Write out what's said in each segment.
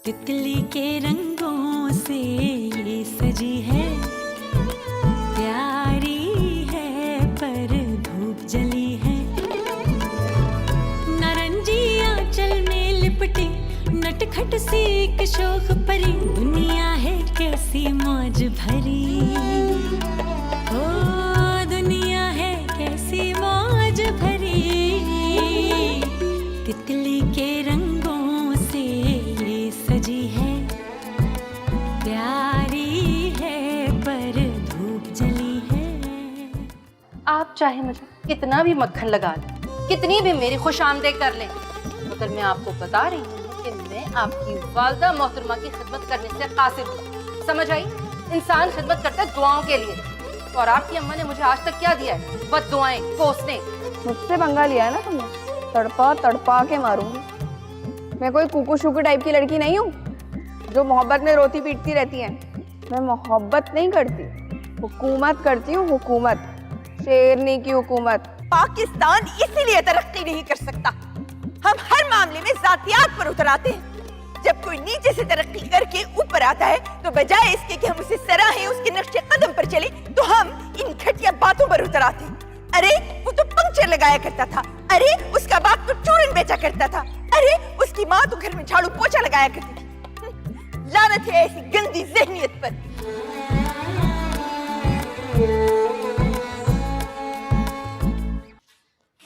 तितली के रंगों से ये सजी है, प्यारी है पर धूप जली है। नारंगी आंचल में लिपटी नटखट सी एक शोख परी, दुनिया है कैसी मौज भरी। ओ दुनिया है कैसी मौज भरी, तितली के रंगों से ये सजी है, प्यारी है पर धूप जली है। आप चाहे मुझे कितना भी मक्खन लगा लें, कितनी भी मेरी खुशामदीद कर लें, मगर मैं आपको बता रही हूँ कि मैं आपकी वालदा मोहतरमा की खिदमत करने से कासिर हूँ। समझ आई? इंसान खिदमत करता है दुआओं के लिए, और आपकी अम्मा ने मुझे आज तक क्या दिया है? बस दुआएं, कोसने। मुझसे पंगा लिया है ना तुमने, तड़पा तड़पा के मारूंगी। मैं कोई कुकू शुकू टाइप की लड़की नहीं हूँ जो मोहब्बत में रोती पीटती रहती है। मैं मोहब्बत नहीं करती, हुकूमत करती हूँ, हुकूमत, शेरनी की हुकूमत। पाकिस्तान इसीलिए तरक्की नहीं कर सकता, हम हर मामले में जातियात पर उतर आते हैं। जब कोई नीचे से तरक्की करके ऊपर आता है तो बजाय इसके कि हम उसे सराहें, उसके नक्शे कदम पर चले, तो हम इन घटिया बातों पर उतर आते हैं। अरे वो तो पंक्चर लगाया करता था, अरे उसका बाप तो चूरन बेचा करता था, अरे उसकी माँ तो घर में झाड़ू पोछा लगाया करती थी। लानत है ऐसी गंदी ज़हनियत पर।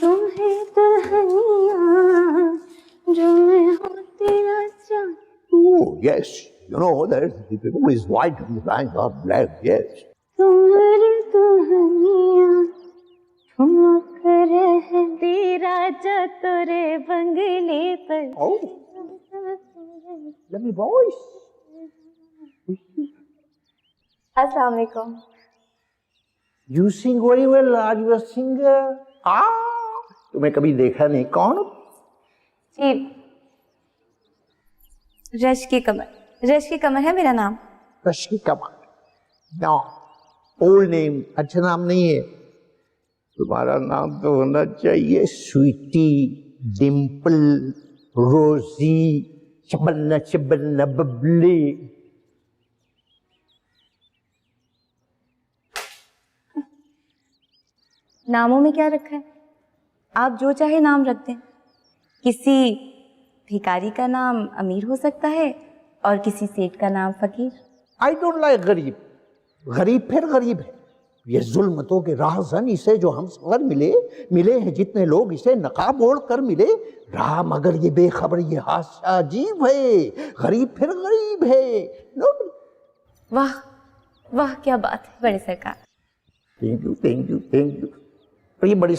तुम है दुल्हनिया जो मैं हूँ तेरा चाँद। Oh, yes. You know, the room is white and the blinds are black, yes. तुम्हारी दुल्हनिया ठुमक रहती राजा तोरे बंगले पर। Oh, let me voice. अस्सलाम वालेकुम। You sing very well. Are you a singer? तुम्हें कभी देखा नहीं, कौन? जी, रश की कमर है मेरा नाम। रश्मि कमर। No, old name, अच्छा नाम नहीं है। तुम्हारा नाम तो होना चाहिए स्वीटी, डिम्पल, रोजी, चबन्ना चबन्ना बबली। नामों में क्या रखा है? आप जो चाहे नाम रख दें। किसी भिखारी का नाम अमीर हो सकता है और किसी सेठ का नाम फकीर। आई डोंट लाइक गरीब। गरीब फिर गरीब है, ये जुल्मतों के राहज़न इसे जो हम सफर मिले हैं जितने लोग इसे नकाब ओढ़ कर मिले रहा, मगर ये बेखबर, ये हादसा अजीब है। गरीब फिर गरीब है। नो, वाह वाह, क्या बात है बड़े सरकार। Thank you thank you thank you. और ये बड़े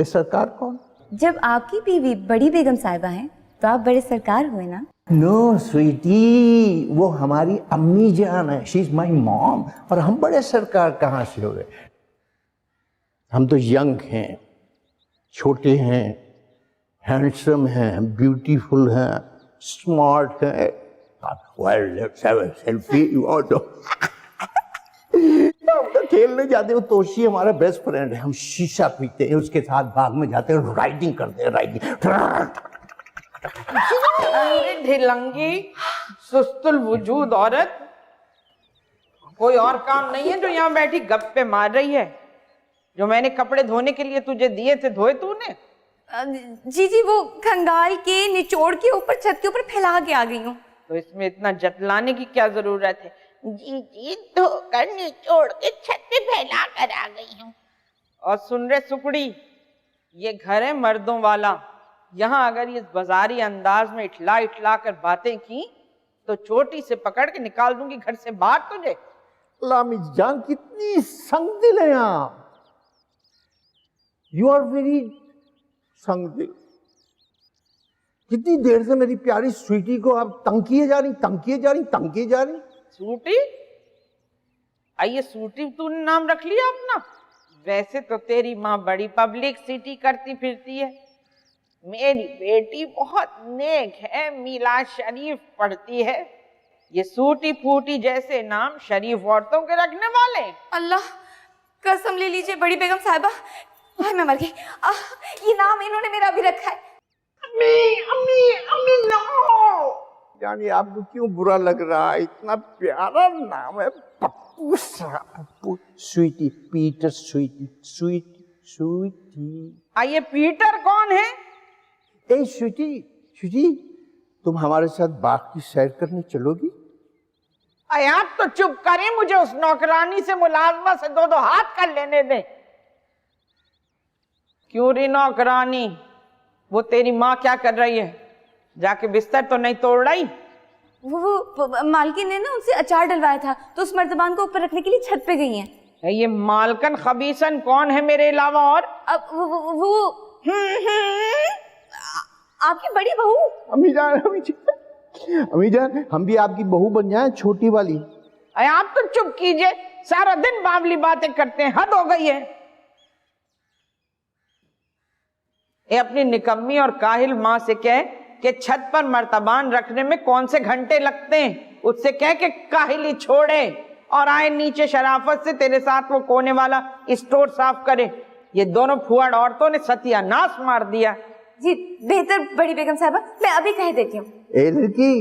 सरकार कौन? जब आपकी बीवी बड़ी बेगम साहिबा हैं तो आप बड़े सरकार हुए ना। नो स्वीटी, वो हमारी अम्मी जान है, शी इज माई मॉम। और हम बड़े सरकार कहाँ से हो गए? हम तो यंग हैं, छोटे हैं, हैंडसम हैं, ब्यूटीफुल हैं, स्मार्ट हैं। Well, let's have a selfie. You want to? हम तो खेलने जाते हो, तोशी हमारा बेस्ट फ्रेंड है। हम शीशा पीते हैं, उसके साथ बाग में जाते हैं, राइडिंग करते हैं, राइडिंग। अरे ढिलंगी, सुस्तुल वजूद औरत, कोई और काम नहीं है जो यहाँ बैठी गप्पे मार रही है? जो मैंने कपड़े धोने के लिए तुझे दिए थे, धोए तूने? जी, वो खंगाल के निचोड़ के ऊपर छत के ऊपर फैला के आ गई हूँ। तो इसमें इतना जतलाने की क्या जरूरत है? जी धोकर निचोड़ के छत पे फैला कर आ गई हूँ। और सुन रे सुकड़ी, ये घर है मर्दों वाला। यहाँ अगर ये बाजारी अंदाज में इठला कर बातें की तो चोटी से पकड़ के निकाल दूंगी घर से बाहर तुझे। लामी जान, कितनी संगदिल है आप। यू आर वेरी संगदिल। कितनी देर से मेरी प्यारी स्वीटी को आप तंग किए जा रही। सूटी? आइए सूटी तूने नाम रख लिया अपना? वैसे तो तेरी माँ बड़ी पब्लिक सिटी करती फिरती है। मेरी बेटी बहुत नेक है, मिलाद शरीफ पढ़ती है। ये सूटी फूटी जैसे नाम शरीफ औरतों के रखने वाले। अल्लाह कसम ले लीजिए बड़ी बेगम साहिबा, हाय मैं मर गई। ये नाम इन्होंने मेरा भी रखा है। अम्मी, अम्मी, अम्मी, नो। जाने आपको क्यों बुरा लग रहा है? इतना प्यारा नाम है पप्पू सा, पप्पू। स्वीटी, पीटर स्वीटी, स्वीटी स्वीटी। ये पीटर कौन है? ए स्वीटी, स्वीटी, तुम हमारे साथ बाग की सैर करने चलोगी? आप तो चुप करें, मुझे उस नौकरानी से मुलाजमा से दो हाथ कर लेने दे। क्यों री नौकरानी, वो तेरी माँ क्या कर रही है? जाके बिस्तर तो नहीं तोड़ रही? वो मालकिन ने ना उनसे अचार डलवाया था, तो उस मर्तबान को ऊपर रखने के लिए छत पे गई हैं। ये मालकन खबीसन कौन है मेरे अलावा? और अब वो आपकी बड़ी बहू। अम्मी जान, अम्मी जान, हम भी आपकी बहू बन जाएं, छोटी वाली। आप तो चुप कीजिए, सारा दिन बावली बातें करते हैं, हद हो गई है। ये अपनी निकम्मी और काहिल माँ से कह कि छत पर मर्तबान रखने में कौन से घंटे लगते हैं, उससे कह के काहिली छोड़े और आए नीचे शराफत से तेरे साथ वो कोने वाला स्टोर साफ करे। ये दोनों फुआड़ औरतों ने सत्यानाश मार दिया। जी बेहतर बड़ी बेगम साहबा, मैं अभी कह देती हूँ। ए लड़की,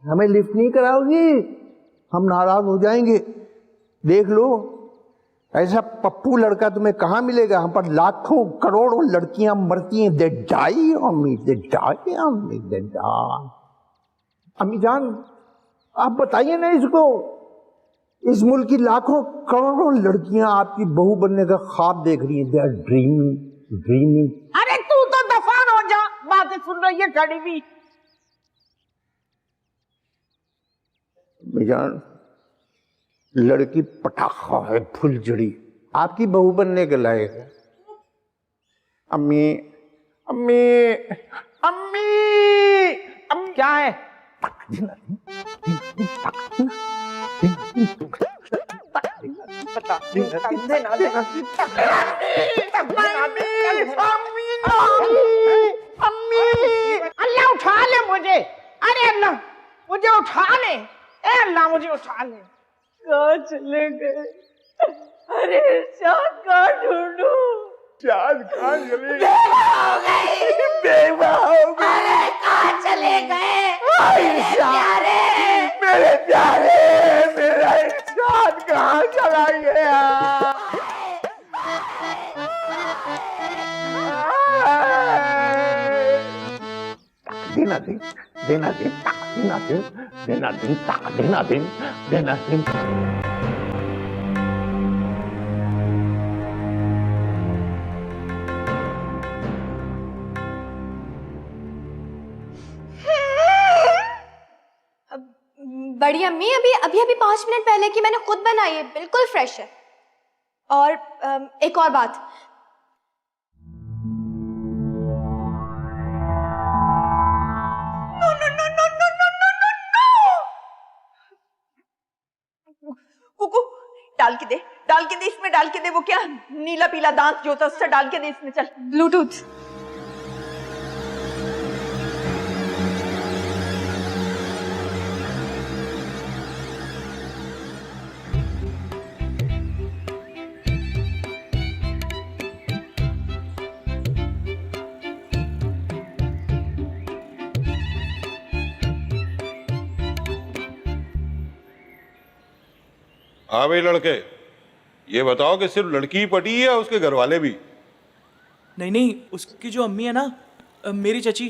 हमें लिफ्ट नहीं कराओगी? हम नाराज हो जाएंगे। देख लो, ऐसा पप्पू लड़का तुम्हें कहाँ मिलेगा? हम पर लाखों करोड़ों लड़कियां मरती हैं। They die on me, they die on me, they die. अम्मी जान, आप बताइए ना इसको, इस मुल्क की लाखों करोड़ों लड़कियां आपकी बहू बनने का ख्वाब देख रही हैं। They are dreaming, dreaming. अरे तू तो दफान हो जा, बातें सुन रही है खड़ी हुई। अम्मी जान, लड़की पटाखा है, फुलझड़ी, आपकी बहू बनने के लायक है। अम्मी, अम्मी, अम्मी, अम्मी। क्या है? अल्लाह उठा ले मुझे, अरे अल्लाह मुझे उठा ले, ए अल्लाह मुझे उठा ले। कहाँ चले गए? अरे इरशाद कहाँ ढूंढूं? चाँद कहाँ चले गए? बेवा हो गई। अरे कहाँ चले गए मेरे प्यारे? मेरे प्यारे, मेरा इरशाद कहाँ चला गया? देना दे, देना दे, देना दे, देना दे, देना दे, देना दे। बड़ी अम्मी, अभी 5 मिनट पहले की मैंने खुद बनाई है, बिल्कुल फ्रेश है। और एक और बात, कुकू डाल के दे इसमें, डाल के दे। वो क्या नीला पीला दांत जो था उससे डाल के दे इसमें। चल। ब्लूटूथ। हाँ भाई लड़के, ये बताओ कि सिर्फ लड़की ही पटी है या उसके घर वाले भी? नहीं, उसकी जो अम्मी है ना, मेरी चची,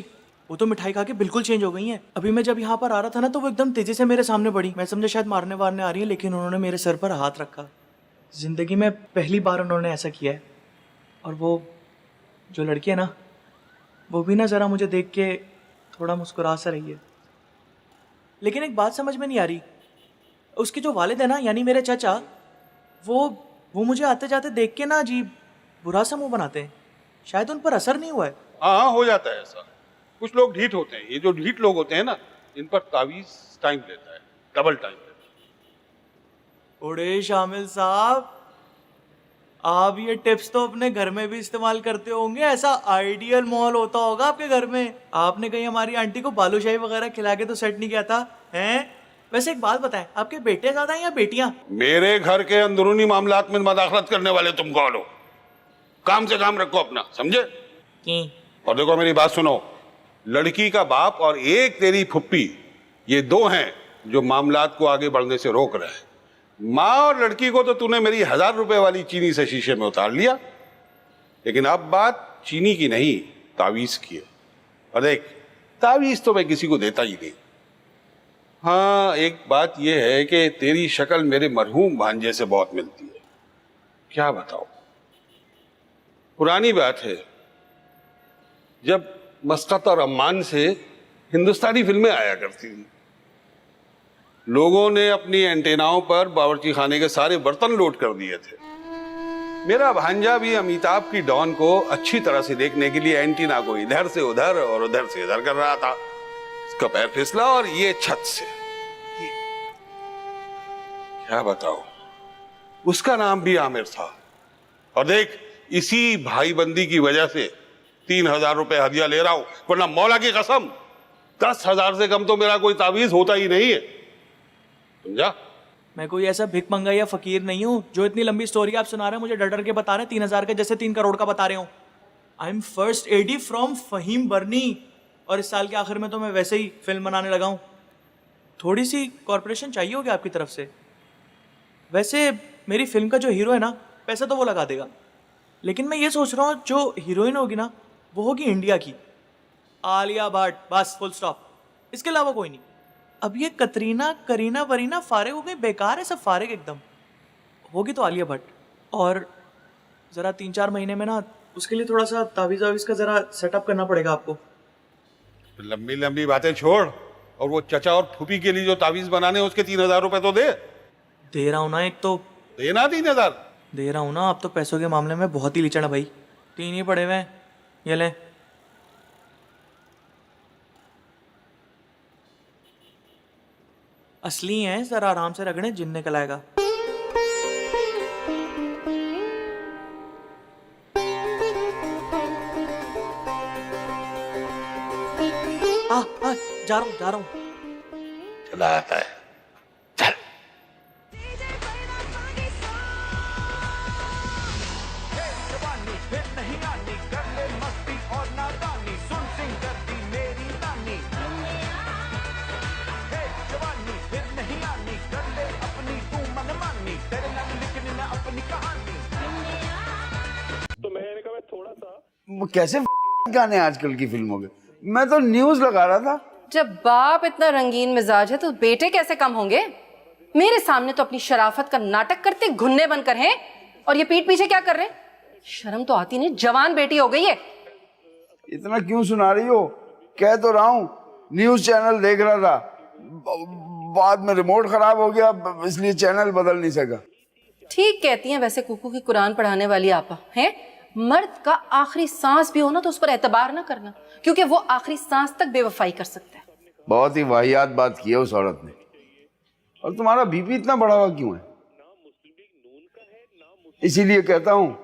वो तो मिठाई खा के बिल्कुल चेंज हो गई हैं। अभी मैं जब यहाँ पर आ रहा था ना, तो वो एकदम तेजी से मेरे सामने पड़ी। मैं समझा शायद मारने वारने आ रही है, लेकिन उन्होंने मेरे सर पर हाथ रखा। जिंदगी में पहली बार उन्होंने ऐसा किया है। और वो जो लड़की है ना, वो भी ना ज़रा मुझे देख के थोड़ा मुस्कुरा सा रही है। लेकिन एक बात समझ में नहीं आ रही, उसके जो वालिद है ना, यानी मेरे चाचा, वो मुझे आते जाते देख के ना अजीब बुरा सा मुंह बनाते हैं। शायद उन पर असर नहीं हुआ है। हाँ, हो जाता है ऐसा। कुछ लोग ढीठ होते हैं। ये जो ढीठ लोग होते हैं ना, इन पर तावीज टाइम लेता है, डबल टाइम लेता है। ओड़े शामिल साहब, आप ये टिप्स तो अपने घर में भी इस्तेमाल करते होंगे। ऐसा आइडियल माहौल होता होगा आपके घर में। आपने कहीं हमारी आंटी को बालूशाही वगैरह खिला के तो सेट नहीं किया था, हैं? वैसे एक बात बताएं, आपके बेटे ज्यादा हैं या बेटियां? मेरे घर के अंदरूनी मामलात में मदाखलत करने वाले तुम कौन हो? काम से काम रखो अपना, समझे? की? और देखो मेरी बात सुनो, लड़की का बाप और एक तेरी फुप्पी ये दो हैं जो मामलात को आगे बढ़ने से रोक रहे हैं। माँ और लड़की को तो तूने मेरी 1000 रुपए वाली चीनी से शीशे में उतार लिया, लेकिन अब बात चीनी की नहीं, तावीज की है। और देख, तावीज तो मैं किसी को देता ही नहीं। हाँ, एक बात यह है कि तेरी शक्ल मेरे मरहूम भांजे से बहुत मिलती है। क्या बताओ, पुरानी बात है, जब मस्कत और अम्मान से हिंदुस्तानी फिल्में आया करती थी, लोगों ने अपनी एंटेनाओं पर बावर्ची खाने के सारे बर्तन लोड कर दिए थे। मेरा भांजा भी अमिताभ की डॉन को अच्छी तरह से देखने के लिए एंटीना को इधर से उधर और उधर से इधर कर रहा था। इसका पैर फिसला और ये छत से। क्या बताओ, उसका नाम भी आमिर था। और देख, इसी भाईबंदी की वजह से 3000 रुपए हदिया ले रहा हूं, वरना मौला की कसम 10,000 से कम तो मेरा कोई तावीज होता ही नहीं है, समझा? मैं कोई ऐसा भिख मंगा या फकीर नहीं हूँ जो इतनी लंबी स्टोरी आप सुना रहे हैं, मुझे डर डर के बता रहे हैं 3000 के जैसे 3 करोड़ का बता रहे हो। I am first AD from Faheem Burney, और इस साल के आखिर में तो मैं वैसे ही फिल्म बनाने लगा हूँ। थोड़ी सी कॉर्पोरेशन चाहिए होगी आपकी तरफ से। वैसे मेरी फिल्म का जो हीरो है ना, पैसा तो वो लगा देगा, लेकिन मैं ये सोच रहा हूँ जो हीरोइन होगी ना, वो होगी इंडिया की आलिया भट्ट, बस फुल स्टॉप, इसके अलावा कोई नहीं। अब ये कतरीना, करीना, वरीना फारिग हो गई, बेकार है सब, फारिग एकदम। होगी तो आलिया भट्ट। और ज़रा 3-4 महीने में ना उसके लिए थोड़ा सा तावीज़ वावीज़ का ज़रा सेटअप करना पड़ेगा आपको। लंबी लंबी बातें छोड़, और वो चचा और फूफी के लिए जो तावीज़ बनाने उसके 3000 रुपए तो दे रहा हूँ ना, एक तो देना 3000 दे रहा हूँ ना। आप तो पैसों के मामले में बहुत ही लीचड़ है भाई। 3 ही पड़े हुए हैं, ये ले। असली हैं, जरा आराम से रगड़े, जिन निकल आएगा। जा रहा हूँ। चला आता है, चल। कैसे गाने आजकल की फिल्मों के, मैं तो न्यूज लगा रहा था। जब बाप इतना रंगीन मिजाज है तो बेटे कैसे कम होंगे? मेरे सामने तो अपनी शराफत का नाटक करते घुन्ने बनकर हैं, और ये पीठ पीछे क्या कर रहे हैं? शर्म तो आती नहीं, जवान बेटी हो गई है। इतना क्यों सुना रही हो? कह तो रहा हूँ, न्यूज चैनल देख रहा था, बाद में रिमोट खराब हो गया, इसलिए चैनल बदल नहीं सका। ठीक कहती हैं वैसे कुकू की कुरान पढ़ाने वाली आपा हैं। मर्द का आखिरी सांस भी हो ना तो उस पर एतबार ना करना, क्योंकि वो आखिरी सांस तक बेवफाई कर सकता है। बहुत ही वाहियात बात की है उस औरत ने। और तुम्हारा बीपी इतना बढ़ा हुआ क्यों है? इसीलिए कहता हूँ,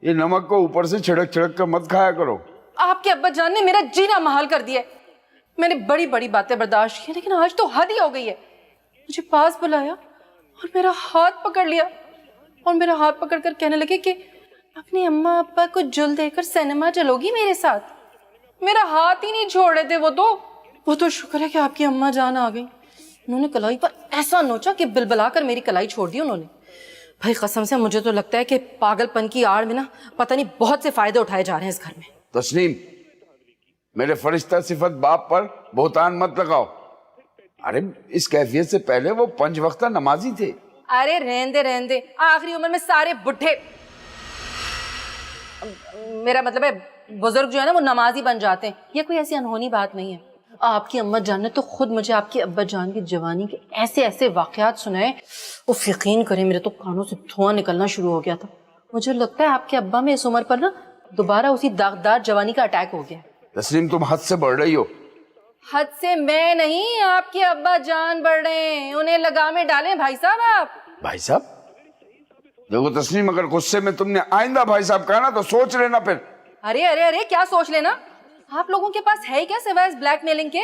ये नमक को ऊपर से छिड़क छिड़क कर मत खाया करो। आपके अब्बा जान ने मेरा जीना महाल कर दिया है। मैंने बड़ी बड़ी बातें बर्दाश्त की, लेकिन आज तो हद ही हो गई है। मुझे पास बुलाया और मेरा हाथ पकड़ लिया, और मेरा हाथ पकड़कर कहने लगे कि अपने अम्मा अब्बा को जुल देकर सिनेमा चलोगी मेरे साथ। मेरा हाथ ही नहीं छोड़ रहे थे वो तो शुक्र है कि आपकी अम्मा जान आ गई। उन्होंने कलाई पर ऐसा नोचा कि बिलबला कर मेरी कलाई छोड़ दी उन्होंने। भाई कसम से मुझे तो लगता है कि पागलपन की आड़ में ना पता नहीं बहुत से फायदे उठाए जा रहे हैं इस घर में। तस्नीम, मेरे फरिश्ता सिफत बाप पर बोहतान मत लगाओ। अरे इस कैफियत से पहले वो 5 वक्ता नमाजी थे। अरे रहने दे, आखिरी उम्र में सारे बुढ़े, मेरा मतलब है बुजुर्ग जो है ना वो नमाजी बन जाते हैं। ये कोई ऐसी अनहोनी बात नहीं है। आपकी अम्मा जान ने तो खुद मुझे आपकी अब्बा जान की जवानी के ऐसे ऐसे वाकयात सुनाए, वो यकीन करें मेरे तो कानों से धुआं निकलना शुरू हो गया था। मुझे लगता है आपके अब्बा में इस उम्र पर ना दोबारा उसी दागदार जवानी का अटैक हो गया। तस्लीम, तुम हद से बढ़ रही हो। हद से मैं नहीं, आपके अब्बा जान बढ़ रहे हैं। उन्हें लगामे डालें भाई साहब आप। भाई साहब? देखो तस्लीम, अगर गुस्से में तुमने आइंदा भाई साहब कहा ना तो सोच लेना फिर। अरे अरे अरे, क्या सोच लेना? आप लोगों के पास है क्या सिवाय इस ब्लैकमेलिंग के?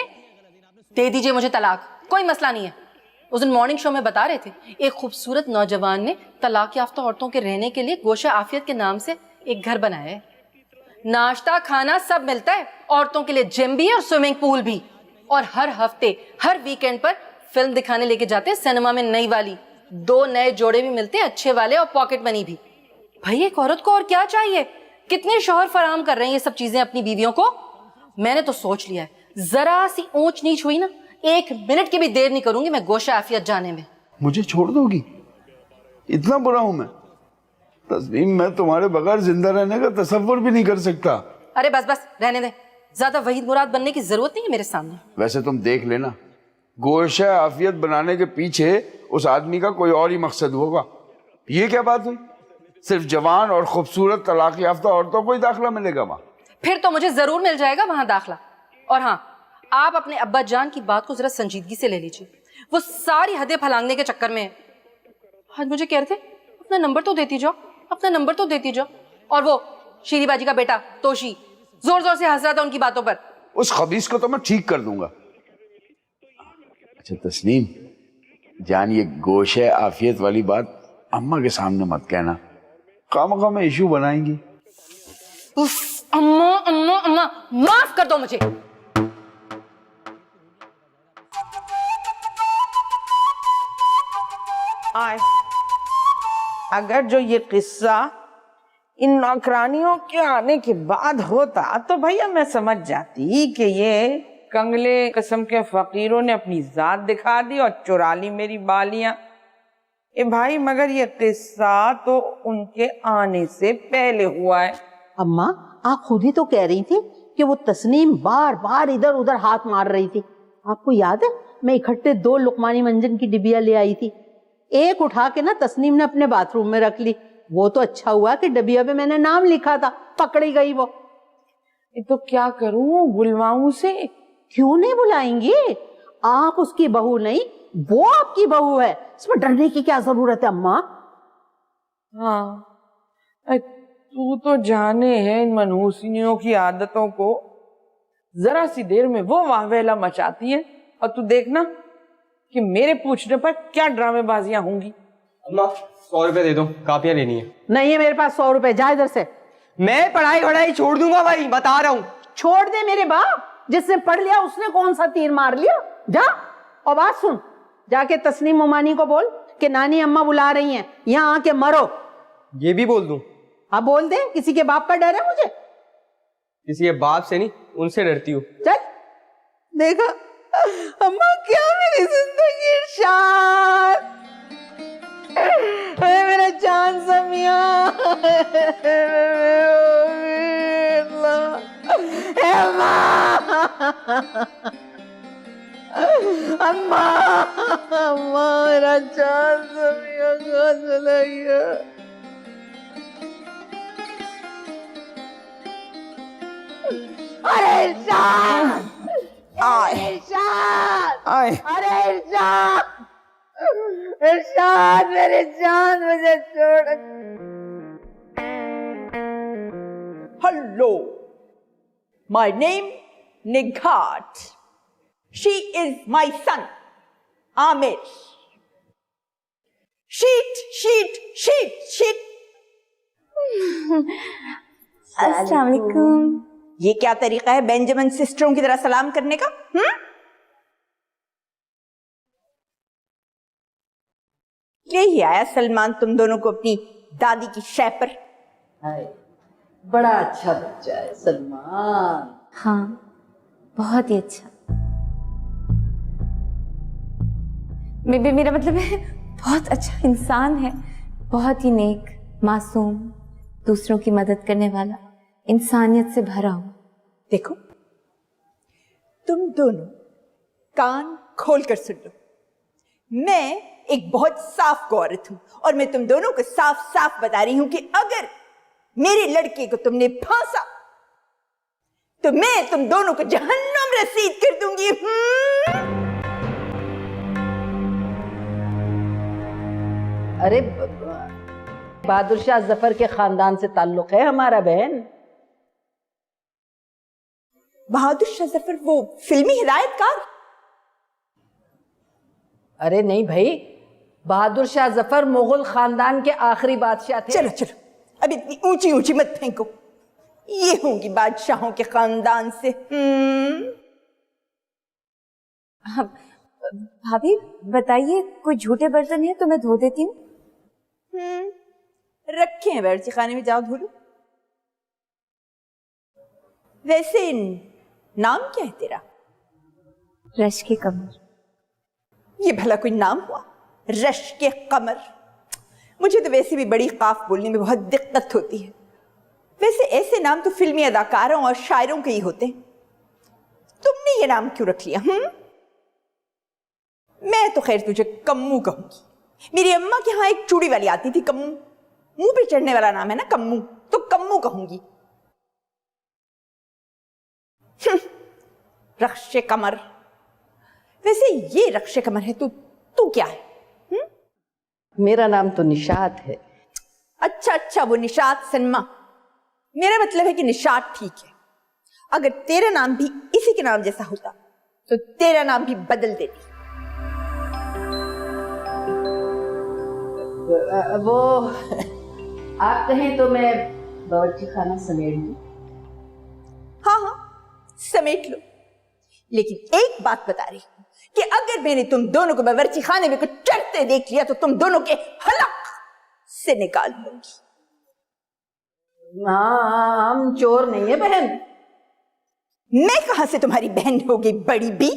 दे दीजिए मुझे तलाक, कोई मसला नहीं है। उस दिन मॉर्निंग शो में बता रहे थे, एक खूबसूरत नौजवान ने तलाक याफ्ता औरतों के रहने के लिए गोशा आफियत के नाम से एक घर बनाया है। नाश्ता खाना सब मिलता है, औरतों के लिए जिम भी है और स्विमिंग पूल भी। और हर हफ्ते हर वीकेंड पर फिल्म दिखाने लेके जाते हैं सिनेमा में नई वाली। 2 नए जोड़े भी मिलते हैं, अच्छे वाले और पॉकेट मनी भी। भाई एक औरत को और क्या चाहिए? कितने शौहर फराहम कर रहे हैं ये सब चीजें अपनी बीवियों को। मैंने तो सोच लिया है, जरा सी ऊंच नीच हुई ना, 1 मिनट की भी देर नहीं करूंगी मैं गोशा आफियत जाने में। मुझे छोड़ दोगी? इतना बुरा हूं मैं? तस्नीम, मैं तुम्हारे बगैर जिंदा रहने का तसव्वुर भी नहीं कर सकता। अरे बस बस रहने दे, ज्यादा वहीद मुराद बनने की जरूरत नहीं है मेरे सामने। वैसे तुम देख लेना, गोशा आफियत बनाने के पीछे उस आदमी का कोई और ही मकसद होगा। ये क्या बात हुई? सिर्फ जवान और खूबसूरत तलाक याफ्ता औरतों को ही दाखिला मिलेगा वहां? फिर तो मुझे जरूर मिल जाएगा वहां दाखला। और हाँ, आप अपने अब्बा जान की बात को जरा संजीदगी से ले लीजिए। वो सारी हदें फलांगने के चक्कर में आज मुझे कह रहे थे अपना नंबर तो देती जाओ, अपना नंबर तो देती जाओ। और वो शीरी बाजी का बेटा तोशी जोर जोर से हंस रहा था उनकी बातों पर। उस खबीस को तो मैं ठीक कर दूंगा। अच्छा तस्नीम जान, ये गोशे आफियत वाली बात अम्मा के सामने मत कहना, खामखा में इशू बनाएंगी। उफ, अम्मा अम्मा अम्मा, माफ कर दो मुझे। आए, अगर जो ये किस्सा इन नौकरानियों के आने के बाद होता तो भैया मैं समझ जाती कि ये कंगले किस्म के फकीरों ने अपनी जात दिखा दी और चुरा ली मेरी बालियां। ए भाई, मगर ये किस्सा तो उनके आने से पहले हुआ है। अम्मा, आप खुद ही तो कह रही थी कि वो तस्नीम बार बार इधर उधर हाथ मार रही थी। आपको याद है मैं इकट्ठे 2 लुकमानी मंजन की डिबिया ले आई थी। एक उठा के ना तस्नीम ने अपने बाथरूम में रख ली। वो तो अच्छा हुआ कि डिबिया पे मैंने नाम लिखा था, पकड़ी गई वो। तो क्या करूं, बुलवाऊं से? क्यों नहीं बुलाएंगी? आप उसकी बहू नहीं, वो आपकी बहू है, इसमें डरने की क्या जरूरत है अम्मा? हाँ, तू तो जाने है इन मनहूसिनियों की आदतों को। जरा सी देर में वो वाहवेला मचाती है और तू देखना कि मेरे पूछने पर क्या ड्रामेबाजियां होंगी। अम्मा 100 रुपए दे दो, कापियां लेनी है। नहीं है मेरे पास 100 रुपए, जा इधर से। मैं पढ़ाई छोड़ दूंगा भाई, बता रहा हूँ। छोड़ दे मेरे बाप, जिसने पढ़ लिया उसने कौन सा तीर मार लिया। जा, और बात सुन, जाके तस्नीम उमानी को बोल कि नानी अम्मा बुला रही हैं, यहाँ आके मरो। ये भी बोल दूं? हाँ बोल दे, किसी के बाप का डर है मुझे? किसी के बाप से नहीं, उनसे डरती हूँ। चल, देखा अम्मा क्या मेरी जिंदगी इरशाद। मेरा जान समिया, अम्मा अम्मा अम्मा, मेरा जान समिया कहाँ चला गया? अरे इरशाद, अरे इरशाद, इरशाद मेरी जान मुझे छोड़। Hello, my name Nighat. She is my son, Amir. Sheet, sheet, sheet, sheet. अस्सलाम वालेकुम। ये क्या तरीका है बेंजामिन सिस्टरों की तरह सलाम करने का? ले ही आया सलमान तुम दोनों को अपनी दादी की शय पर। बड़ा अच्छा बच्चा है सलमान। हाँ, बहुत ही अच्छा। मेरा मतलब है बहुत अच्छा इंसान है, बहुत ही नेक, मासूम, दूसरों की मदद करने वाला, इंसानियत से भरा हुआ। देखो, तुम दोनों कान खोल कर सुन लो। मैं एक बहुत साफ गो औरत हूं और मैं तुम दोनों को साफ साफ बता रही हूं कि अगर मेरे लड़के को तुमने फांसा तो मैं तुम दोनों को जहन्नम रसीद कर दूंगी। अरे बहादुर शाह जफर के खानदान से ताल्लुक है हमारा बहन। बहादुर शाह जफर वो फिल्मी हिदायतकार? अरे नहीं भाई, बहादुर शाह जफर मुगल खानदान के आखिरी बादशाह थे। चलो चलो, अब इतनी ऊंची ऊंची मत फेंको, ये होंगी बादशाहों के खानदान से। हाँ, भाभी बताइए, कोई झूठे बर्तन है तो मैं धो देती हूँ। रखे हैं बावर्ची खाने में, जाओ धो लो। वैसे नाम क्या है तेरा? रश के कमर। ये भला कोई नाम हुआ, रश के कमर? मुझे तो वैसे भी बड़ी काफ बोलने में बहुत दिक्कत होती है। वैसे ऐसे नाम तो फिल्मी अदाकारों और शायरों के ही होते हैं, तुमने ये नाम क्यों रख लिया? मैं तो खैर तुझे कम्मू कहूंगी। मेरी अम्मा के यहाँ एक चूड़ी वाली आती थी, कम्मू। मुंह पे चढ़ने वाला नाम है ना कम्मू, तो कम्मू कहूंगी। रक्षे कमर। वैसे ये रक्षे कमर है, तू क्या है? मेरा नाम तो निशात है। अच्छा, वो निशात सनमा। मेरा मतलब है कि निशात ठीक है। अगर तेरा नाम भी इसी के नाम जैसा होता तो तेरा नाम भी बदल देती। वो आप कहें तो मैं बावर्ची खाना समेट दूं? हाँ, समेट लो। लेकिन एक बात बता रही हूं कि अगर मैंने तुम दोनों को बावर्ची खाने में कुछ चढ़ते देख लिया तो तुम दोनों के हलक से निकाल लूंगी। हाँ, हम चोर नहीं है बहन। मैं कहां से तुम्हारी बहन होगी बड़ी बी?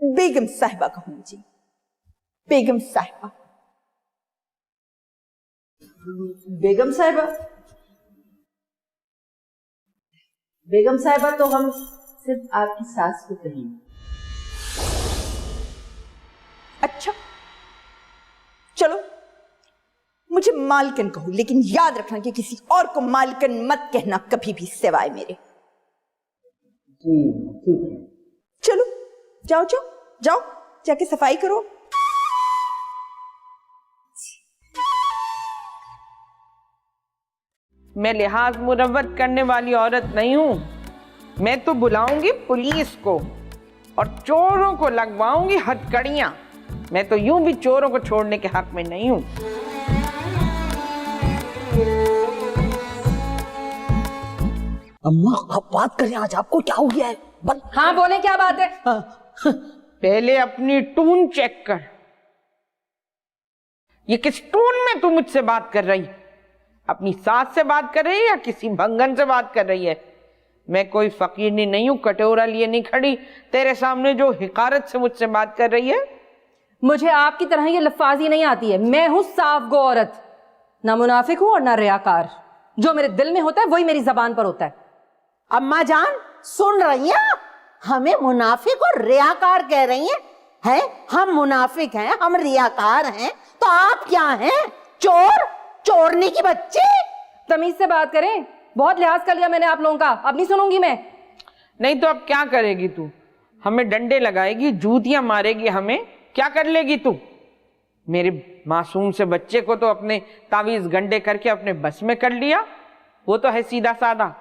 बेगम साहिबा कहूंगी जी, बेगम साहिबा। बेगम साहिबा? बेगम साहिबा तो हम सिर्फ आपकी सास को कहेंगे। अच्छा, चलो मुझे मालकिन कहो, लेकिन याद रखना कि किसी और को मालकिन मत कहना कभी भी सिवाय मेरे। जी ठीक है। चलो जाओ, जाके सफाई करो। मैं लिहाज मुरव्वत करने वाली औरत नहीं हूं। मैं तो बुलाऊंगी पुलिस को और चोरों को लगवाऊंगी हथकड़ियां। मैं तो यूं भी चोरों को छोड़ने के हक में नहीं हूं। अम्मा आप बात करें, आज आपको क्या हो गया है? हाँ बोले, क्या बात है? पहले अपनी टून चेक कर। ये किस टून में तू मुझसे बात कर रही है? अपनी सास से बात कर रही है या किसी भंगन से बात कर रही है? मैं कोई फकीरनी नहीं हूं, कटोरा लिए नहीं खड़ी तेरे सामने जो हिकारत से मुझसे बात कर रही है। मुझे आपकी तरह ये लफ्फाजी नहीं आती है। मैं हूं साफ गो औरत, ना मुनाफिक हूं और ना रियाकार। जो मेरे दिल में होता है वही मेरी जबान पर होता है। अम्मा जान सुन रही हैं? हमें मुनाफिक और रियाकार कह रही हैं? हम मुनाफिक हैं, हम रियाकार हैं, तो आप क्या हैं? चोर, चोरनी की बच्ची। तमीज से बात करें, बहुत लिहाज कर लिया मैंने आप लोगों का, अब नहीं सुनूंगी मैं। नहीं तो अब क्या करेगी तू? हमें डंडे लगाएगी, जूतियां मारेगी, हमें क्या कर लेगी तू? मेरे मासूम से बच्चे को तो अपने तावीज गंडे करके अपने बस में कर लिया, वो तो है सीधा साधा,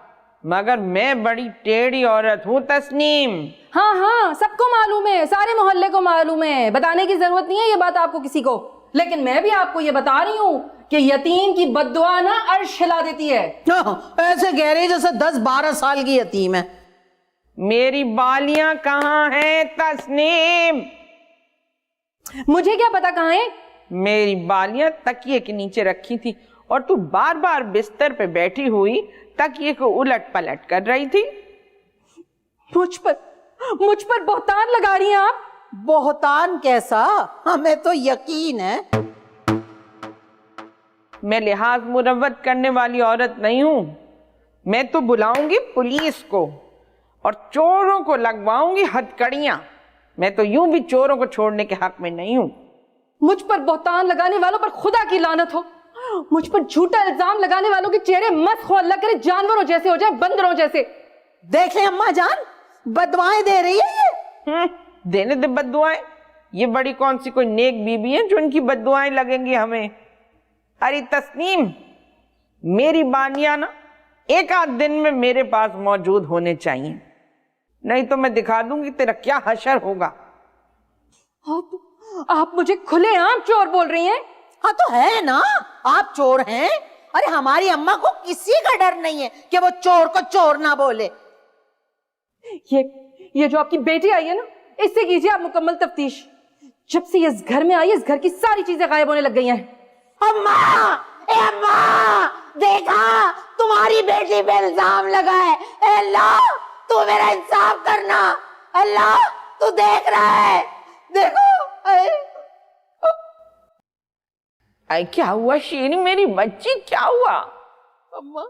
मगर मैं बड़ी टेढ़ी औरत हूं तस्नीम। हाँ, सबको मालूम है, सारे मोहल्ले को मालूम है, बताने की जरूरत नहीं है ये बात आपको किसी को। लेकिन मैं भी आपको ये बता रही हूँ कि यतीम की बद्दुआ ना अर्श हिला देती है। ऐसे कह रही जैसे 10-12 साल की यतीम है। मेरी बालियां कहाँ हैं तस्नीम? मुझे क्या पता कहाँ है? मेरी बालियां तकिए के नीचे रखी थी और तू बार बार बिस्तर पे बैठी हुई तकिए को उलट पलट कर रही थी। मुझ पर बोहतान लगा रही हैं आप। बोहतान कैसा? हमें तो यकीन है। मैं लिहाज मुरव्वत करने वाली औरत नहीं हूं। मैं तो बुलाऊंगी पुलिस को और चोरों को लगवाऊंगी हथकड़ियां। मैं तो यूं भी चोरों को छोड़ने के हक में नहीं हूं। मुझ पर बोहतान लगाने वालों पर खुदा की लानत हो। मुझ पर झूठा इल्जाम लगाने वालों के चेहरे मत खो, अल्लाह करे जानवरों जैसे हो जाए, बंदरों जैसे। देखें अम्मा जान, बदवाएं दे रही है ये। देने दे बद्दुआएं। ये बड़ी कौन सी कोई नेक बीबी है जो इनकी बद्दुआएं लगेंगी हमें? अरे तस्नीम, मेरी बानियां ना एक आध दिन में मेरे पास मौजूद होने चाहिए, नहीं तो मैं दिखा दूंगी तेरा क्या हशर होगा। आप मुझे खुलेआम चोर बोल रही हैं? हाँ तो है ना, आप चोर हैं। अरे हमारी अम्मा को किसी का डर नहीं है कि वो चोर को चोर ना बोले। ये जो आपकी बेटी आई है ना, इससे कीजिए आप मुकम्मल तफ्तीश। जब से ये इस घर में आई है, इस घर की सारी चीजें गायब होने लग गई हैं। अम्मा, ए अम्मा, देखा तुम्हारी बेटी पे इल्जाम लगा है। अल्लाह, तू मेरा इंसाफ करना। अल्लाह, तू देख रहा है, देखो। आई क्या हुआ शीरी मेरी बच्ची, क्या हुआ? अम्मा,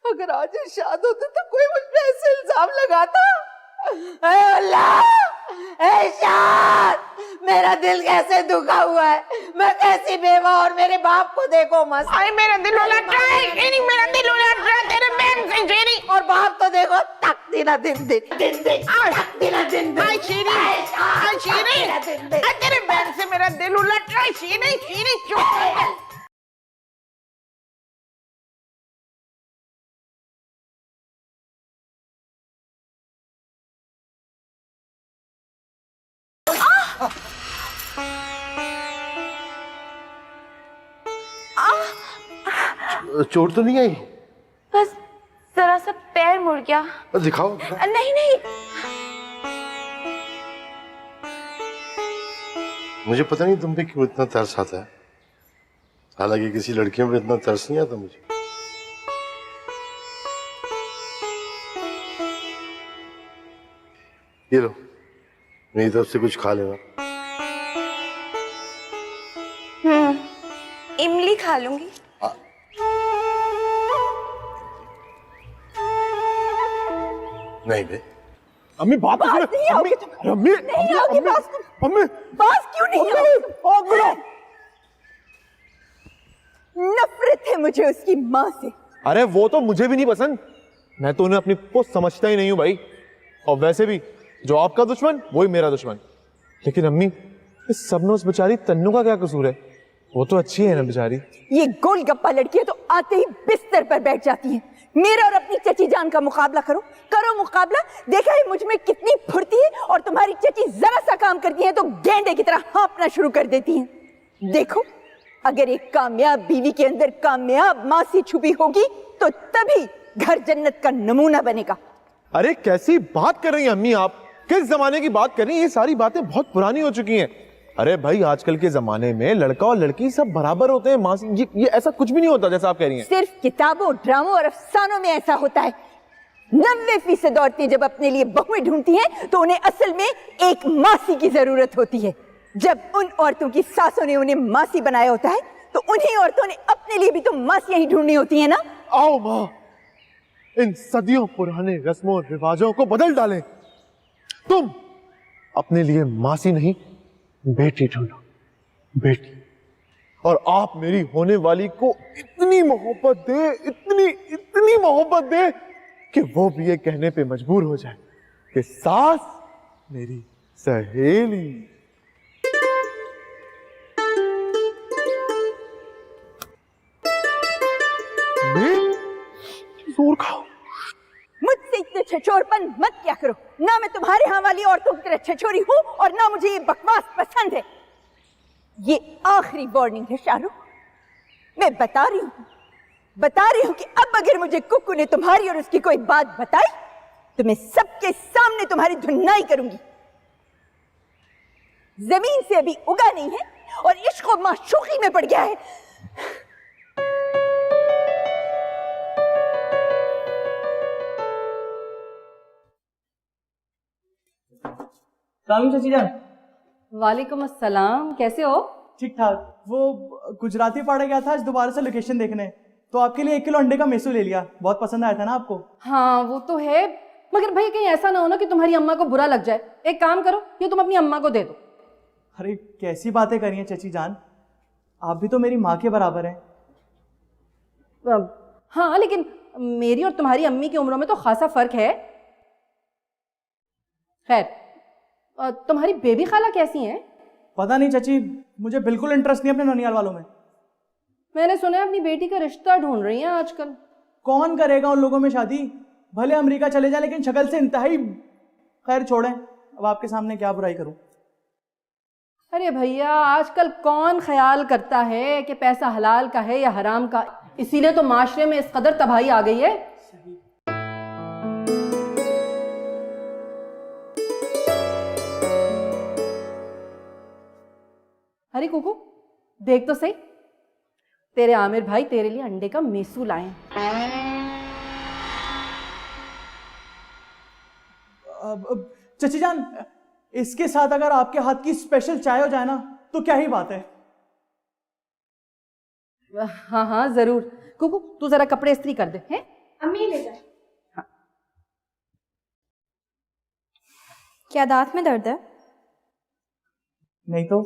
अगर आज इरशाद होते तो कोई मुझ पे ऐसे इल्जाम लगाता। ऐ अल्लाह, इरशाद, मेरा दिल कैसे दुखा हुआ है। मैं कैसी बेवा, और मेरे बाप को देखो मस्त। आई मेरा दिल उलट रहा है शीरी, मेरा दिल उलट रहा है तेरे बहन से शीरी। और बाप तो देखो तक दिना दिन दिन दिन दिन तक दिना दिन दिन। आई शीरी, आई शीरी, तेरे बहन से मेरा दिल उलट रहा है शीरी। शीरी चुप। चोट तो नहीं आई? बस जरा सा पैर मुड़ गया। दिखाओ। नहीं नहीं, मुझे पता नहीं तुम पे क्यों इतना तरस आता है, हालांकि किसी लड़कियों पे इतना तरस नहीं आता मुझे। ये लो, मेरी तरफ से कुछ खा लेना। इमली खा लूंगी। नहीं बे, अम्मी बात तो सुनो। नहीं आओगी तुम, अम्मी, नहीं आओगी पास तुम। अम्मी, पास क्यों नहीं आओगी? नफरत है मुझे उसकी माँ से। अरे वो तो मुझे भी नहीं पसंद, मैं तो उन्हें अपनी पोस्ट समझता ही नहीं हूँ भाई। और वैसे भी जो आपका दुश्मन वही मेरा दुश्मन। लेकिन अम्मी, इस सब में उस बेचारी तन्नू का क्या कसूर है? वो तो अच्छी है ना बेचारी। ये गोलगप्पा लड़कियां तो आते ही बिस्तर पर बैठ जाती हैं। मेरा और अपनी चची जान का मुकाबला करो, करो मुकाबला। देखा है मुझ में कितनी फुर्ती है, और तुम्हारी चची जरा सा काम करती है तो गेंडे की तरह हाँफना शुरू कर देती हैं। देखो, अगर एक कामयाब बीवी के अंदर कामयाब मासी छुपी होगी तो तभी घर जन्नत का नमूना बनेगा। अरे कैसी बात कर रही हैं अम्मी आप? किस जमाने की बात कर रही हैं? ये सारी बातें बहुत पुरानी हो चुकी हैं। अरे भाई, आजकल के जमाने में लड़का और लड़की सब बराबर होते हैं। मासी, ये ऐसा कुछ भी नहीं होता जैसा आप कह रही हैं। सिर्फ किताबों, ड्रामों और अफसानों में ऐसा होता है। 90% औरतें जब अपने लिए बहुएं ढूंढती हैं तो उन्हें असल में एक मासी की जरूरत होती है। जब उन औरतों की सासों ने उन्हें मासी बनाया होता है तो उन्हीं औरतों ने अपने लिए भी तो मासियां ही ढूंढनी होती है ना। आओ माँ, इन सदियों पुराने रस्मों रिवाजों को बदल डालें। तुम अपने लिए मासी नहीं, बेटी ढूंढो, बेटी। और आप मेरी होने वाली को इतनी मोहब्बत दे, इतनी मोहब्बत दे कि वो भी ये कहने पे मजबूर हो जाए कि सास मेरी सहेली। जोर खाओ। मुझसे इतने छछोरपन मत क्या करो। ना मैं तुम्हारे यहाँ वाली औरतों की तरह छछोरी हूँ, और ना मुझे ये बकवास पसंद है। ये आखिरी वार्निंग है शाहरुख। मैं बता रही हूँ कि अब अगर मुझे कुकू ने तुम्हारी और उसकी कोई बात बताई तो मैं सबके सामने तुम्हारी धुनाई करूंगी। जमीन से अभी उगा नहीं है और इश्क और माशूकी में पड़ गया है। चाची जान। वालेकुम अस्सलाम, कैसे हो? ठीक ठाक। वो गुजराती पाड़ा गया था आज दोबारा से लोकेशन देखने, तो आपके लिए 1 किलो अंडे का मेसू ले लिया। बहुत पसंद आया था ना आपको? हाँ वो तो है, मगर भाई कहीं ऐसा ना हो ना कि तुम्हारी अम्मा को बुरा लग जाए। एक काम करो, ये तुम अपनी अम्मा को दे दो। अरे कैसी बातें करी हैं चाची जान, आप भी तो मेरी माँ के बराबर हैं। हाँ लेकिन मेरी और तुम्हारी अम्मी की उम्रों में तो खासा फर्क है। खैर, तुम्हारी बेबी खाला कैसी हैं? पता नहीं चाची, मुझे बिल्कुल इंटरेस्ट नहीं अपने ननियाल वालों में। मैंने सुना है अपनी बेटी का रिश्ता ढूंढ रही हैं आजकल। कौन करेगा उन लोगों में शादी? भले अमेरिका चले जाए लेकिन शक्ल से इंतहाई। खैर छोड़ें, अब आपके सामने क्या बुराई करूं। अरे भैया, आजकल कौन ख्याल करता है कि पैसा हलाल का है या हराम का? इसीलिए तो माशरे में इस कदर तबाही आ गई है। अरे कुकू देख तो सही, तेरे आमिर भाई तेरे लिए अंडे का मेसू लाए हैं। चची जान, इसके साथ अगर आपके हाथ की स्पेशल चाय हो जाए ना तो क्या ही बात है। हाँ हाँ जरूर। कुकू तू जरा कपड़े इस्त्री कर दे हैं। अम्मी ले जाए। हाँ। क्या दांत में दर्द है? नहीं तो।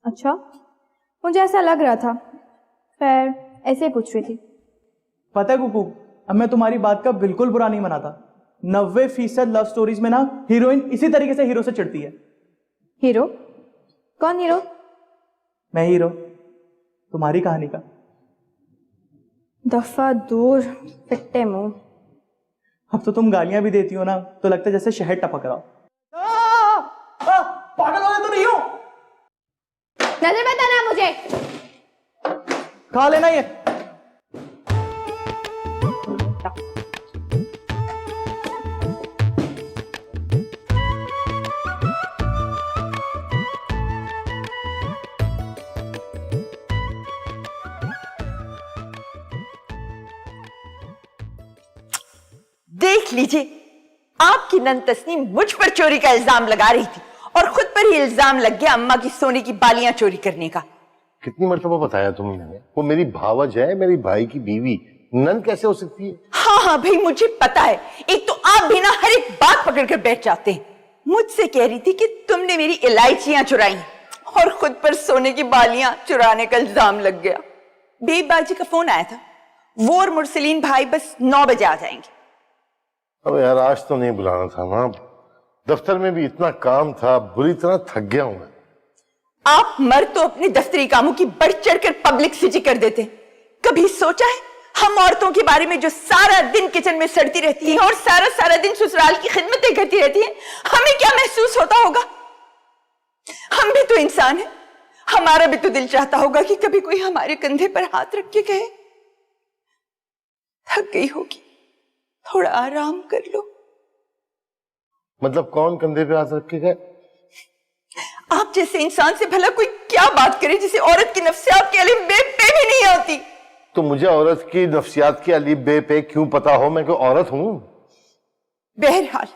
अच्छा, मुझे ऐसा लग रहा था, खैर ऐसे ही पूछ रही थी। पता है कुकू, अब मैं तुम्हारी बात का बिल्कुल बुरा नहीं मनाता। 90% लव स्टोरीज में ना हीरोइन इसी तरीके से हीरो से चिढ़ती है। हीरो? कौन हीरो? मैं हीरो तुम्हारी कहानी का। दफा दूर फिट्टे मुंह। अब तो तुम गालियां भी देती हो ना तो लगता है जैसे शहद टपक रहा हो। पागल वाले तो नहीं हो? नजर मत आना मुझे। खा लेना ये। देख लीजिए, आपकी नन तस्नीम मुझ पर चोरी का इल्जाम लगा रही थी और खुद पर ही इल्जाम लग गया अम्मा की सोने की बालियां चोरी करने का। कितनी मर्तबा बताया तुमने, वो मेरी भावज है, मेरी भाई की बीवी, नन कैसे हो सकती है? हाँ हाँ भाई मुझे पता है, एक तो आप भी ना हर एक बात पकड़ कर बैठ जाते हैं। मुझसे कह रही थी कि तुमने मेरी इलायचियां चुराई और खुद पर सोने की बालियां चुराने का इल्जाम लग गया। बेबाजी का फोन आया था, वो और मुरसलीन भाई बस 9 बजे आ जाएंगे। अब यार आज तो नहीं बुलाना था ना, दफ्तर में भी इतना काम था, बुरी तरह थक गया हूं मैं। आप मर्द तो अपने दफ्तरी कामों की बढ़ चढ़कर पब्लिसिटी कर देते। कभी सोचा है हम औरतों के बारे में जो सारा दिन किचन में सड़ती रहती हैं और सारा सारा दिन ससुराल की खिदमतें करती रहती हैं, हमें क्या महसूस होता होगा? हम भी तो इंसान हैं, हमारा भी तो दिल चाहता होगा कि कभी कोई हमारे कंधे पर हाथ रख के कहे थक गई होगी, थोड़ा आराम कर लो। मतलब कौन कंधे पे हाथ रख के गए? आप जैसे इंसान से भला कोई क्या बात करे जिसे औरत की नफ्सियात के अलिफ बे पे भी नहीं आती। तो मुझे औरत की नफ्सियात की अलिफ बे पे क्यों पता हो? मैं कोई औरत हूं? बहरहाल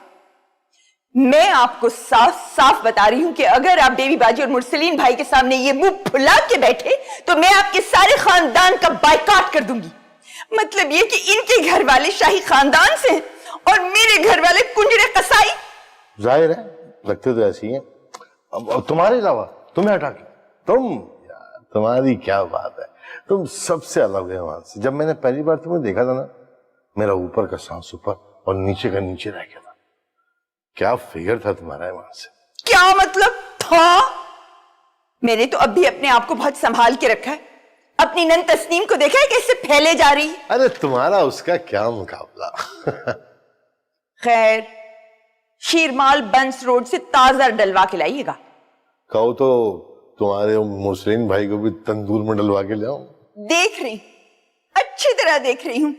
मैं आपको साफ साफ बता रही हूं कि अगर आप बेबी बाजी और मुरसलीन भाई के सामने ये मुंह फुला के बैठे तो मैं आपके सारे खानदान का बायकॉट कर दूंगी। मतलब ये कि इनके घर वाले शाही खानदान से हैं और मेरे घर वाले कुंजरे कसाई। जाहिर है, लगते तो ऐसी हैं। अब तुम्हारे अलावा तुम्हें हटा के यार तुम्हारी क्या बात है, तुम सबसे अलग है वहां से। जब मैंने पहली बार तुम्हें देखा था ना, मेरा ऊपर का सांस ऊपर और नीचे का नीचे रह गया था। क्या फिगर था तुम्हारा वहां से। क्या मतलब था? मैंने तो अब भी अपने आप को बहुत संभाल के रखा है। अपनी नन तस्नीम को देखा है कैसे फैले जा रही है। अरे तुम्हारा उसका क्या मुकाबला। खैर शीरमाल बंस रोड से ताजा डलवा के लाइएगा। कहो तो तुम्हारे मुस्लिम भाई को भी तंदूर में डलवा के ले आओ। देख रही, अच्छी तरह देख रही हूं।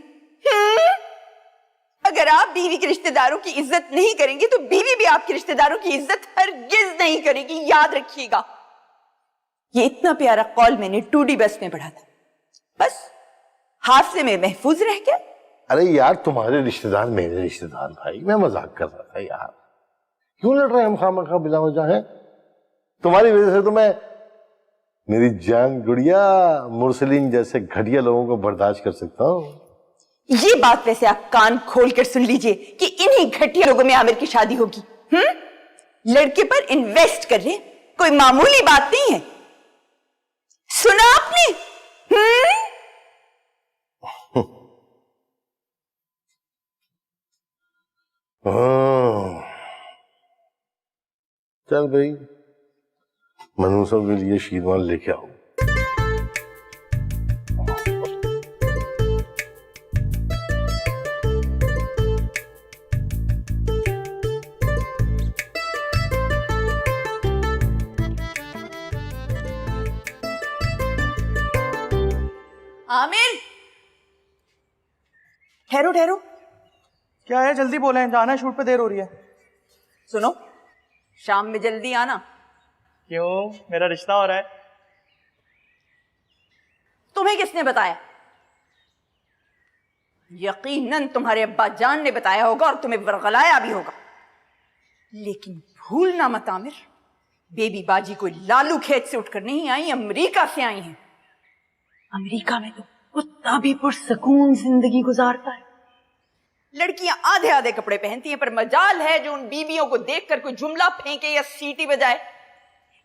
अगर आप बीवी के रिश्तेदारों की इज्जत नहीं करेंगे तो बीवी भी आपके रिश्तेदारों की इज्जत हरगिज नहीं करेगी, याद रखिएगा। ये इतना प्यारा कॉल मैंने 2D बस में पढ़ा था, बस हादसे में महफूज रह गया। अरे यार तुम्हारे रिश्तेदार मेरे रिश्तेदार भाई, मैं मजाक कर रहा था यार। क्यों लड़ रहे हैं हम खामखा बिला वजह है? तुम्हारी वजह से तो मैं मेरी जान गुड़िया मुरसलीन जैसे घटिया लोगों को बर्दाश्त कर सकता हूँ। ये बात वैसे आप कान खोल कर सुन लीजिए कि इन्हीं घटिया लोगों में आमिर की शादी होगी। लड़के पर इन्वेस्ट कर रहे, कोई मामूली बात नहीं है। सुना आपने? चल भाई, मनूसों के लिए शीरवान लेके आओ। आमिर ठहरो ठहरो। क्या है, जल्दी बोले, जाना है, शूट पे देर हो रही है। सुनो, शाम में जल्दी आना, क्यों, मेरा रिश्ता हो रहा है? तुम्हें किसने बताया? यकीनन तुम्हारे अब्बा जान ने बताया होगा और तुम्हें वर्गलाया भी होगा। लेकिन भूलना मत आमिर, बेबी बाजी कोई लालू खेत से उठकर नहीं आई, अमेरिका से आई हैं। अमेरिका में तो कुत्ता भी पुरसकून जिंदगी गुजारता है। लड़कियां आधे आधे कपड़े पहनती हैं, पर मजाल है जो उन बीबियों को देखकर कोई जुमला फेंके या सीटी बजाए।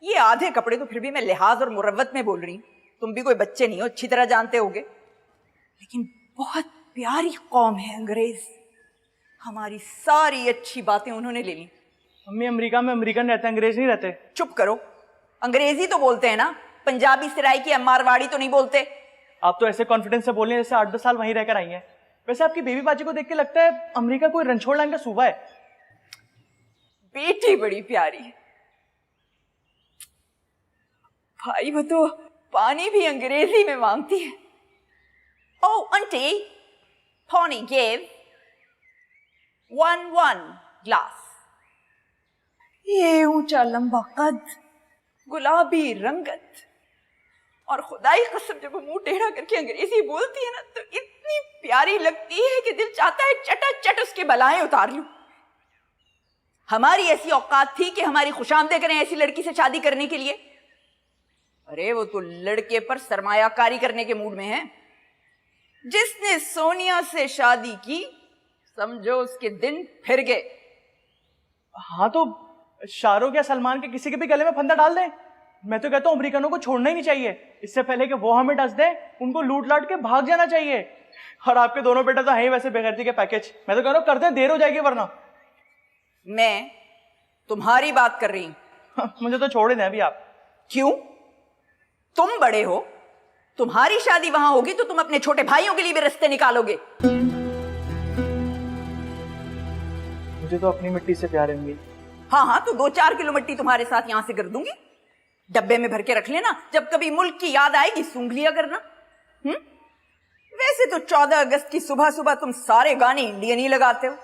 ये आधे कपड़े तो फिर भी मैं लिहाज और मुरव्वत में बोल रही हूं, तुम भी कोई बच्चे नहीं हो, अच्छी तरह जानते होगे। लेकिन बहुत प्यारी कौम है अंग्रेज, हमारी सारी अच्छी बातें उन्होंने ले ली। मम्मी, अमेरिका में अमेरिकन रहते हैं, अंग्रेज नहीं रहते। चुप करो, अंग्रेजी तो बोलते हैं ना, पंजाबी सराइकी मारवाड़ी तो नहीं बोलते। आप तो ऐसे कॉन्फिडेंस से बोल रहे हैं जैसे 8-10 साल वहीं रहकर आई हैं। वैसे आपकी बेबी बाजी को देख के लगता है अमेरिका कोई रणछोड़ लाइन का सूबा है। बेटी बड़ी प्यारी है भाई, वो तो पानी भी अंग्रेजी में मांगती है। ओह आंटी, Pony gave 1 ग्लास। ये ऊंचा लंबा कद, गुलाबी रंगत, और खुदाई कसम जब वो मुंह टेढ़ा करके अंग्रेजी बोलती है ना तो इतनी प्यारी लगती है कि दिल चाहता है चटाचट उसके बलाएं उतार लूं। हमारी ऐसी औकात थी कि हमारी खुशामदे करें ऐसी लड़की से शादी करने के लिए? अरे वो तो लड़के पर सरमायाकारी करने के मूड में है। जिसने सोनिया से शादी की समझो उसके दिन फिर गए। हाँ तो शाहरुख या सलमान के किसी के भी गले में फंदा डाल दें। मैं तो कहता हूँ अमेरिकनों को छोड़ना ही नहीं चाहिए, इससे पहले कि वो हमें डस दे, उनको लूट लाट के भाग जाना चाहिए। और आपके दोनों बेटा तो हैं ही वैसे बेगैरती के पैकेज। मैं तो कह रहा हूँ करते हैं, देर हो जाएगी वरना। मैं तुम्हारी बात कर रही हूं। मुझे तो छोड़ ही दें अभी आप। क्यों? तुम बड़े हो, तुम्हारी शादी वहां होगी तो तुम अपने छोटे भाइयों के लिए भी रास्ते निकालोगे। मुझे तो अपनी मिट्टी से प्यार है। हाँ तो 2-4 किलो मिट्टी तुम्हारे साथ यहां से कर दूंगी, डब्बे में भर के रख लेना, जब कभी मुल्क की याद आएगी सूंघ लिया करना। वैसे तो 14 अगस्त की सुबह सुबह तुम सारे गाने इंडियन ही लगाते हो,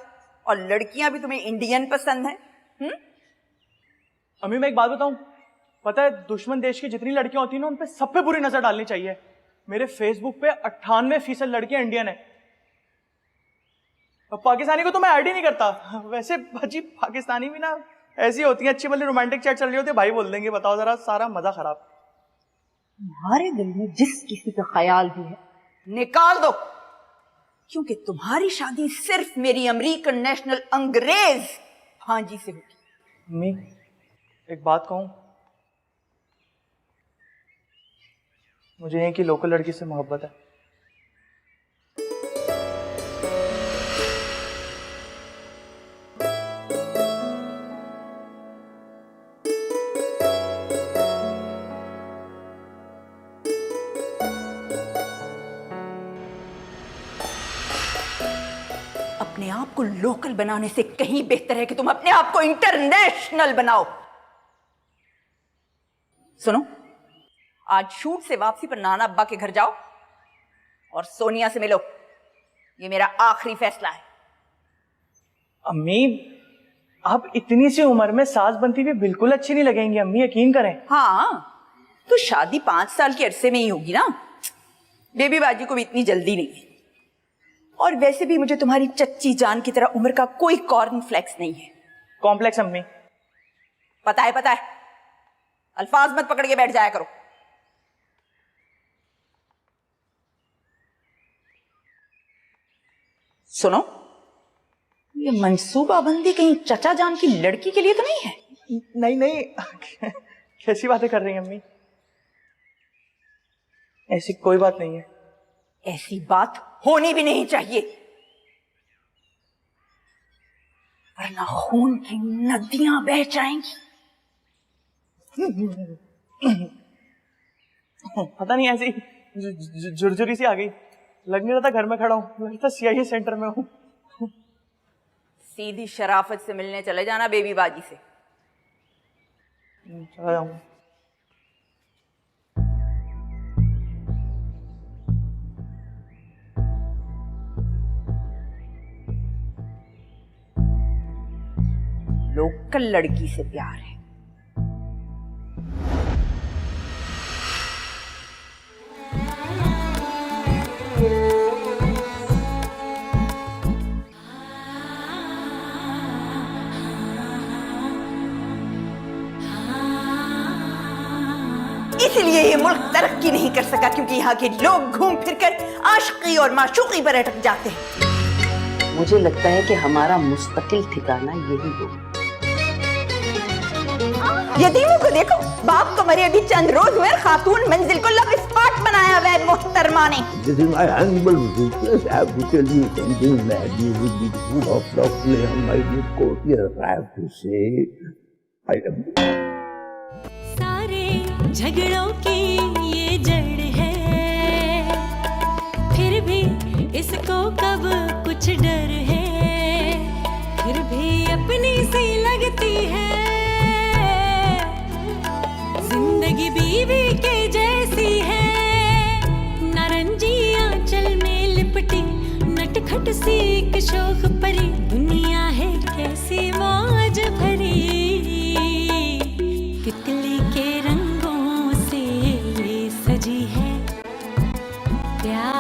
और लड़कियां भी तुम्हें इंडियन पसंद है। अम्मी, मैं एक बात बताऊं, पता है दुश्मन देश की जितनी लड़कियां होती हैं ना उन पे सब पे बुरी नजर डालनी चाहिए। मेरे फेसबुक पे 98% लड़कियां इंडियन है। पाकिस्तानी को तो मैं ऐड ही नहीं करता। वैसे भाजी पाकिस्तानी भी ना ऐसी होती हैं, अच्छी भली रोमांटिक चैट चल रही होती है, भाई बोल देंगे, बताओ जरा, सारा मजा खराब। तुम्हारे दिल में जिस किसी का ख्याल भी है निकाल दो, क्योंकि तुम्हारी शादी सिर्फ मेरी अमेरिकन नेशनल अंग्रेज भांजी से होगी। अम्मी, एक बात कहूं, मुझे यहीं की लोकल लड़की से मोहब्बत है। अपने आप को लोकल बनाने से कहीं बेहतर है कि तुम अपने आप को इंटरनेशनल बनाओ। सुनो, आज शूट से वापसी पर नाना अब्बा के घर जाओ और सोनिया से मिलो, ये मेरा आखिरी फैसला है। अम्मी, आप इतनी सी उम्र में सास बनती हुई बिल्कुल अच्छी नहीं लगेंगी अम्मी, यकीन करें। हाँ तो शादी 5 साल के अरसे में ही होगी ना, बेबी बाजी को भी इतनी जल्दी नहीं है। और वैसे भी मुझे तुम्हारी चच्ची जान की तरह उम्र का कोई कॉर्नफ्लेक्स नहीं है। कॉम्प्लेक्स अम्मी? पता है, अल्फाज मत पकड़ के बैठ जाया करो। सुनो, ये मंसूबाबंदी कहीं चचा जान की लड़की के लिए तो नहीं है? नहीं कैसी बातें कर रही हैं अम्मी, ऐसी कोई बात नहीं है। ऐसी बात होनी भी नहीं चाहिए, वरना खून की नदियां बह जाएंगी। पता नहीं ऐसी झुरझुरी सी आ गई, लग नहीं रहा था घर में खड़ा हूं, लगता CIA सेंटर में हूं। सीधी शराफत से मिलने चले जाना बेबी बाजी से। चला जाऊंगा। लोकल लड़की से प्यार है, इसीलिए ये मुल्क तरक्की नहीं कर सका, क्योंकि यहाँ के लोग घूम फिरकर आशिकी और माशूकी पर अटक जाते हैं। मुझे लगता है कि हमारा मुस्तकिल ठिकाना यही होगा। यतीमों को देखो, बाप को मरे अभी चंद रोज हुए, खातून मंजिल को लव स्पॉट बनाया हुआ है मोहतरमा ने। This is my humble weakness. I have to tell you something that you would be full of lovely and my dear courtier. I have to say, I am. सारे झगड़ों की ये जड़ है, फिर भी इसको कब कुछ डर है, फिर भी अपनी सी लगती है, जिंदगी बीवी के जैसी है, नारंगी आंचल में लिपटी नटखट सी एक शोख परी, दुनिया है कैसी मौज भरी, तितली के रंगों से ये सजी है प्यार।